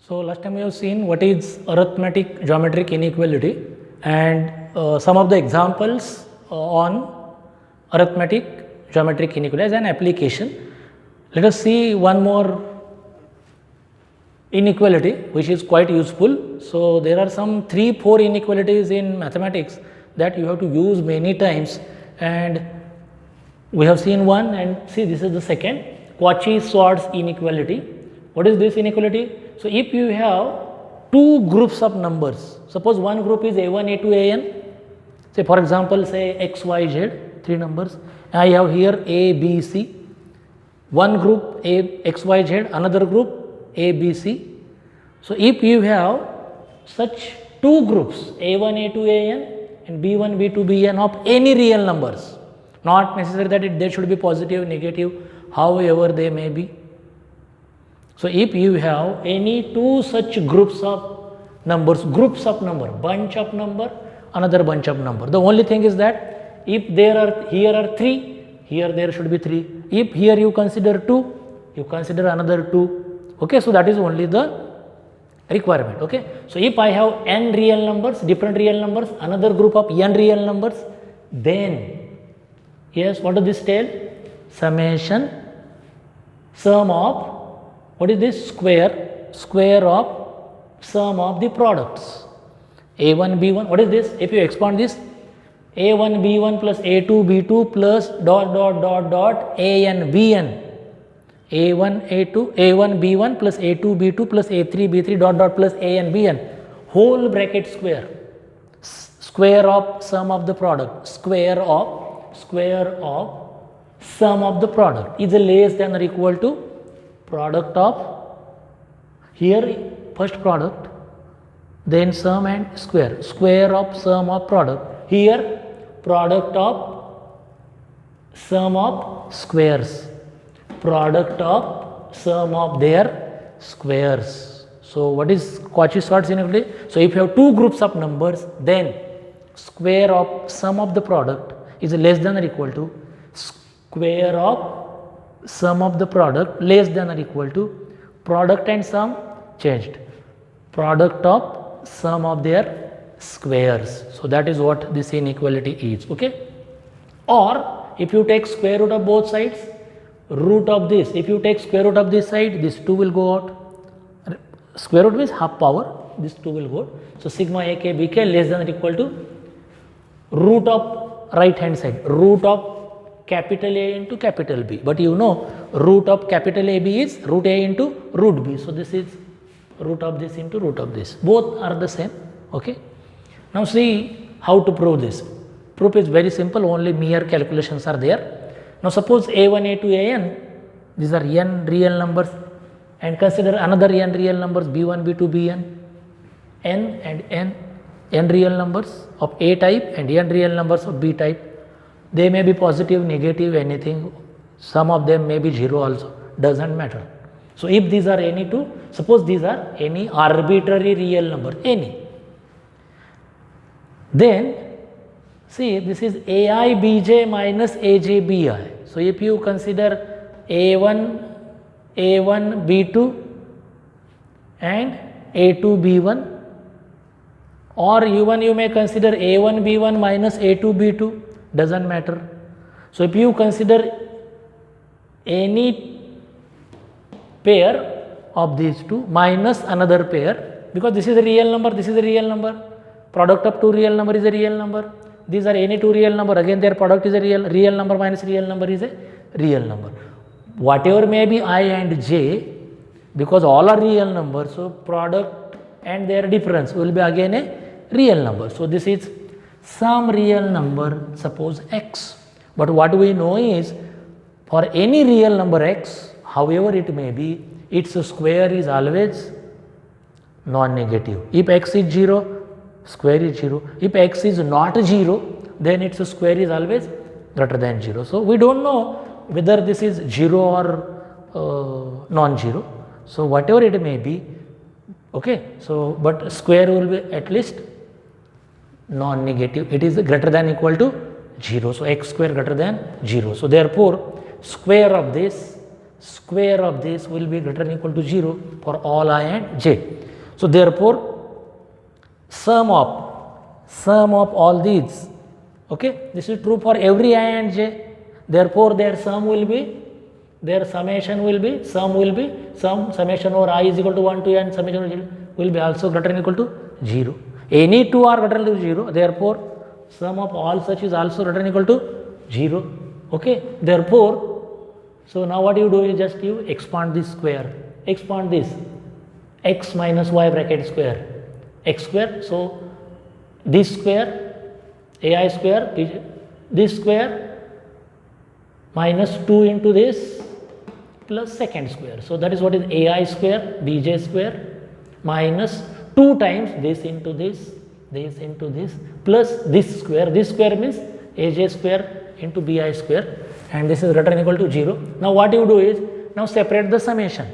So last time we have seen what is arithmetic geometric inequality and some of the examples on arithmetic geometric inequality as an application. Let us see one more inequality which is quite useful. So there are some 3-4 inequalities in mathematics that you have to use many times, and we have seen one, and see, this is the second, Cauchy-Schwarz inequality. What is this inequality? So if you have two groups of numbers, suppose one group is a1, a2, an, say for example say x, y, z, 3 numbers. I have here a, b, c, one group a, x, y, z, another group a, b, c. So if you have such two groups a1, a2, an and b1, b2, bn of any real numbers, not necessary that they should be positive, negative, however they may be. So if you have any two such groups of numbers, bunch of number, another bunch of number. The only thing is that if there are, here are 3, here there should be 3. If here you consider 2, you consider another 2. Okay, so that is only the requirement. Okay, so if I have n real numbers, different real numbers, another group of n real numbers, then yes, what does this tell? Summation, sum of, what is this? Square of sum of the products. A1, B1, what is this? If you expand this, A1, B1 plus A2, B2 plus dot, AN, BN. A1, A2, A1, B1 plus A2, B2 plus A3, B3 dot plus AN, BN. Whole bracket square. Square of sum of the product. Square of sum of the product is less than or equal to product of, here first product, then sum and square of sum of product, here product of sum of squares, product of sum of their squares. So what is Cauchy-Schwarz inequality? So if you have two groups of numbers, then square of sum of the product is less than or equal to square of sum of the product less than or equal to product and sum changed, product of sum of their squares. So that is what this inequality is. Okay, or if you take square root of both sides, root of this, if you take square root of this side, this 2 will go out. Square root means half power, this 2 will go out. So sigma ak bk less than or equal to root of right hand side, root of capital A into capital B, but you know root of capital AB is root A into root B. So this is root of this into root of this, both are the same. Okay, now see how to prove this. Proof is very simple, only mere calculations are there. Now suppose A1, A2, AN, these are n real numbers, and consider another n real numbers B1, B2, Bn, n and n real numbers of A type and n real numbers of B type. They may be positive, negative, anything. Some of them may be 0 also, doesn't matter. So if these are any two, suppose these are any arbitrary real number, any, then see this is AI Bj minus AJ Bi. So if you consider A1 B2 and A2 B1, or even you may consider A1 B1 minus A2 B2, doesn't matter. So if you consider any pair of these two minus another pair, because this is a real number, this is a real number, product of two real number is a real number, these are any two real number, again their product is a real number minus real number is a real number. Whatever may be I and j, because all are real numbers, so product and their difference will be again a real number. So this is some real number, suppose x, but what we know is for any real number x, however it may be, its square is always non-negative. If x is 0, square is 0. If x is not 0, then its square is always greater than 0. So we don't know whether this is 0 or non-zero. So whatever it may be, okay, so but square will be at least non-negative, it is greater than equal to 0. So x square greater than 0. So therefore square of this square of this will be greater than or equal to 0 for all I and j. So therefore, sum of all these, okay, this is true for every I and j. Therefore, their summation will be summation over I is equal to 1 to n summation will be also greater than or equal to 0. Any two are greater than or equal to 0. Therefore, sum of all such is also greater than or equal to 0. Okay. Therefore, so now what you do is just you expand this square, expand this x minus y bracket square, x square. So this square, ai square, this square minus 2 into this plus second square. So that is what is ai square bj square minus 2 times this into this into this plus this square means aj square into bi square, and this is greater than or equal to 0. Now what you do is, now separate the summation,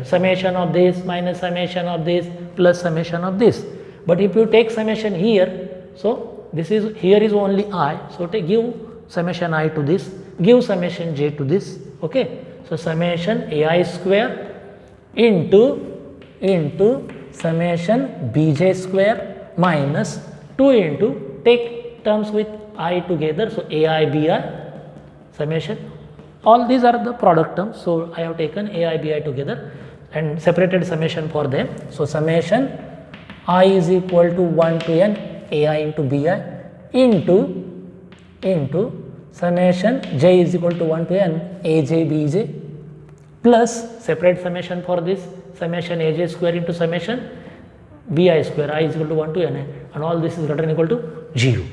summation of this minus summation of this plus summation of this. But if you take summation here, so this is, here is only I, so give summation I to this, give summation j to this, okay. So summation ai square into summation bj square minus 2 into, take terms with I together, so ai bi summation, all these are the product terms, so I have taken ai bi together and separated summation for them. So summation I is equal to 1 to n ai into bi into summation j is equal to 1 to n aj bj plus separate summation for this, summation aj square into summation bi square, I is equal to 1 to n, and all this is greater than or equal to 0.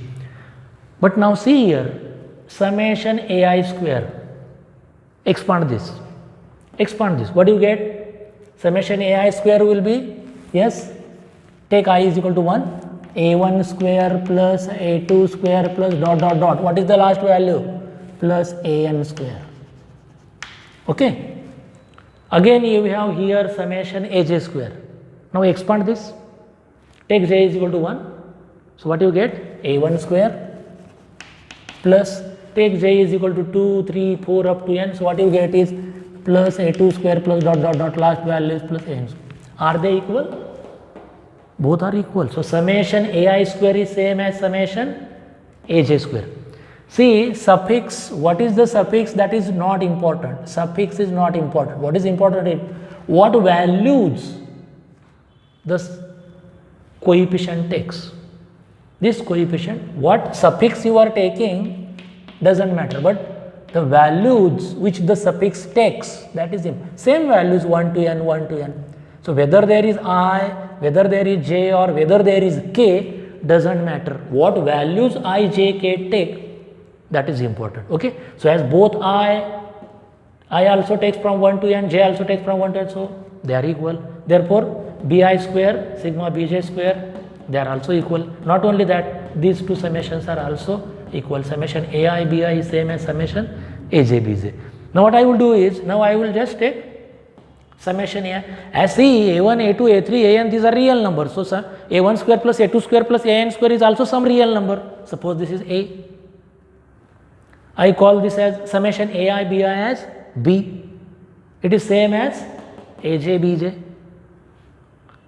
But now see here, summation ai square, expand this, what do you get? Summation ai square will be, yes, take I is equal to 1, a1 square plus a2 square plus dot dot dot, what is the last value? Plus an square, okay. Again you have here summation aj square. Now expand this, take j is equal to 1, so what you get? a1 square plus, take j is equal to 2, 3, 4 up to n, so what you get is plus a2 square plus dot dot dot, last value is plus an square. Are they equal? Both are equal. So summation ai square is same as summation aj square. See, suffix, what is the suffix? That is not important. Suffix is not important. What is important is what values the coefficient takes. This coefficient, what suffix you are taking doesn't matter, but the values which the suffix takes, that is same values 1 to n, 1 to n. So whether there is I, whether there is j, or whether there is k, doesn't matter. What values I, j, k take, that is important, okay. So as both I also takes from 1 to n, j also takes from 1 to n, so they are equal. Therefore bi square sigma bj square, they are also equal. Not only that, these two summations are also equal. Summation ai bi is same as summation aj bj. Now what I will do is, now I will just take summation ai, as see a1, a2, a3, an, these are real numbers. So a1 square plus a2 square plus an square is also some real number. Suppose this is a. I call this as summation ai bi as b. It is same as aj bj.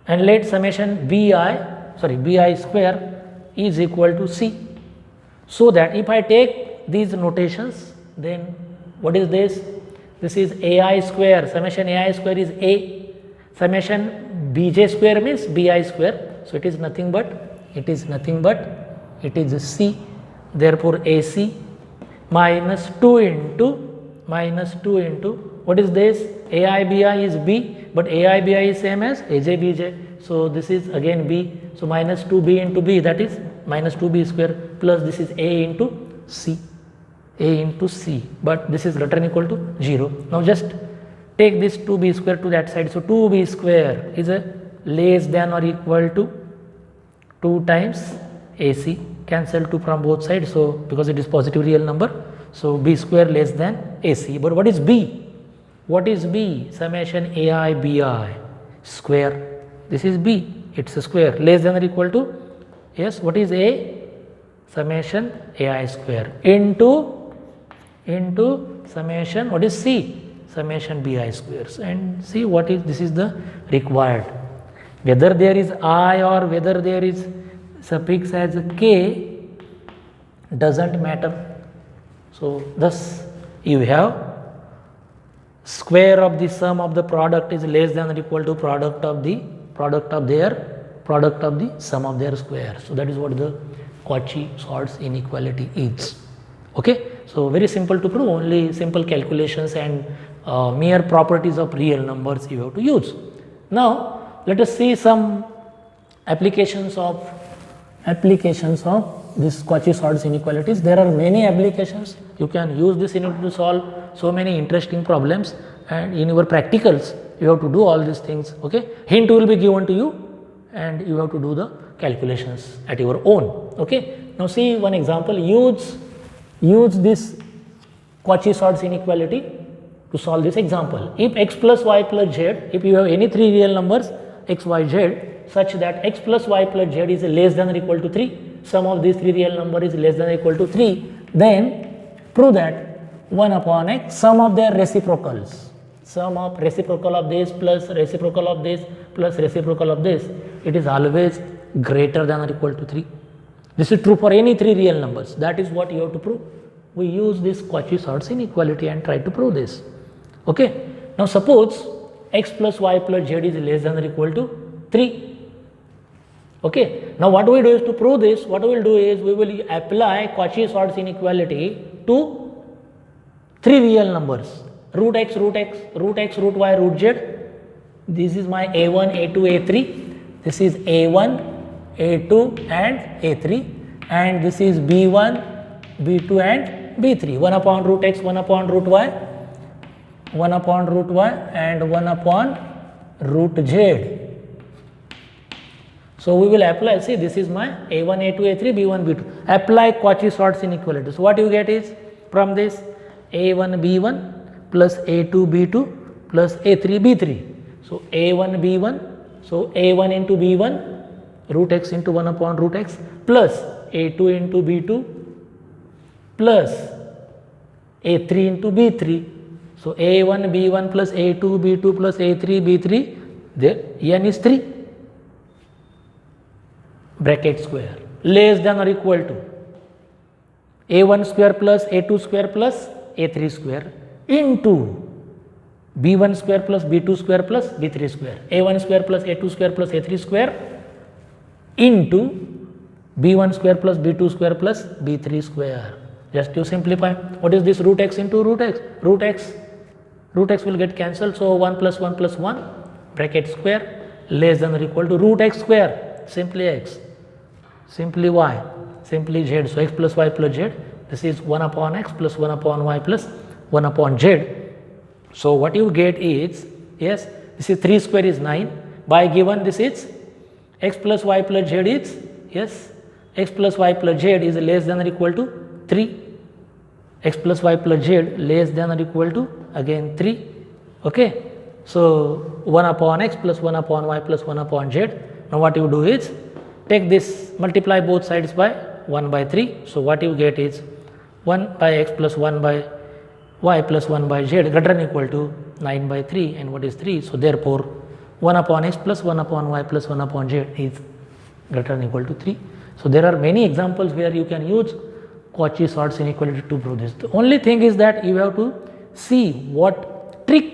And let summation bi square is equal to c. So that if I take these notations, then what is this? This is ai square, summation ai square is a, summation bj square means bi square. So it is nothing but, it is c. Therefore ac minus 2 into, what is this? ai bi is b, but ai bi is same as aj bj. So this is again b, so minus 2b into b, that is minus 2b square, plus this is a into c, but this is greater than or equal to 0. Now just take this 2b square to that side, so 2b square is a less than or equal to 2 times ac, cancel 2 from both sides, so because it is positive real number, so b square less than ac. But what is b? What is b? Summation ai bi square, this is b, it's a square, less than or equal to, yes, what is a? Summation ai square into into summation, what is C? Summation bi squares, and see what is, this is the required. Whether there is I or whether there is suffix as k doesn't matter. So thus you have square of the sum of the product is less than or equal to product of the sum of their square. So that is what the Cauchy-Schwarz inequality is. Okay, so very simple to prove, only simple calculations and mere properties of real numbers you have to use. Now let us see some applications of this Cauchy-Schwarz inequalities. There are many applications. You can use this in order to solve so many interesting problems, and in your practicals you have to do all these things. Okay, hint will be given to you and you have to do the calculations at your own. Okay, now see one example. Use this Cauchy-Schwarz inequality to solve this example. If x plus y plus z, if you have any three real numbers x, y, z, such that x plus y plus z is less than or equal to 3, sum of these three real number is less than or equal to 3, then prove that 1 upon x, sum of their reciprocals, sum of reciprocal of this plus reciprocal of this plus reciprocal of this, it is always greater than or equal to 3. This is true for any three real numbers. That is what you have to prove. We use this Cauchy-Schwarz inequality and try to prove this. Okay. Now suppose x plus y plus z is less than or equal to 3. Okay. Now what we do is, to prove this, what we will do is we will apply Cauchy-Schwarz inequality to three real numbers, root x, root x, root x, root y, root z. This is my a1, a2, a3. This is a1, a2 and a3, and this is b1, b2 and b3. 1 upon root x, 1 upon root y, 1 upon root y and 1 upon root z. So we will apply, see this is my a1, a2, a3, b1, b2. Apply Cauchy-Schwarz inequality. So what you get is, from this a1 b1 plus a2 b2 plus a3 b3. So a1 b1, so a1 into b1 root x into 1 upon root x plus a2 into b2 plus a3 into b3. So a1 b1 plus a2 b2 plus a3 b3, there n is 3, bracket square, less than or equal to a1 square plus a2 square plus a3 square into b1 square plus b2 square plus b3 square, a1 square plus a2 square plus a3 square into b1 square plus b2 square plus b3 square. Just to simplify, what is this? Root x into root x. Root x will get cancelled, so 1 plus 1 plus 1, bracket square, less than or equal to root x square, simply x, simply y, simply z. So x plus y plus z, this is 1 upon x plus 1 upon y plus 1 upon z. So what you get is, yes, this is 3 square is 9, by given this is x plus y plus z is, yes, x plus y plus z is less than or equal to 3, x plus y plus z less than or equal to again 3. Okay. So 1 upon x plus 1 upon y plus 1 upon z. Now what you do is, take this, multiply both sides by 1 by 3. So what you get is 1 by x plus 1 by y plus 1 by z greater than or equal to 9 by 3, and what is 3? So therefore 1 upon x plus 1 upon y plus 1 upon z is greater than or equal to 3. So there are many examples where you can use Cauchy-Schwarz inequality to prove this. The only thing is that you have to see what trick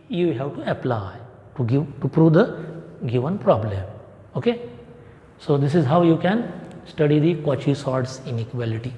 you have to apply to prove the given problem. Okay. So this is how you can study the Cauchy-Schwarz inequality.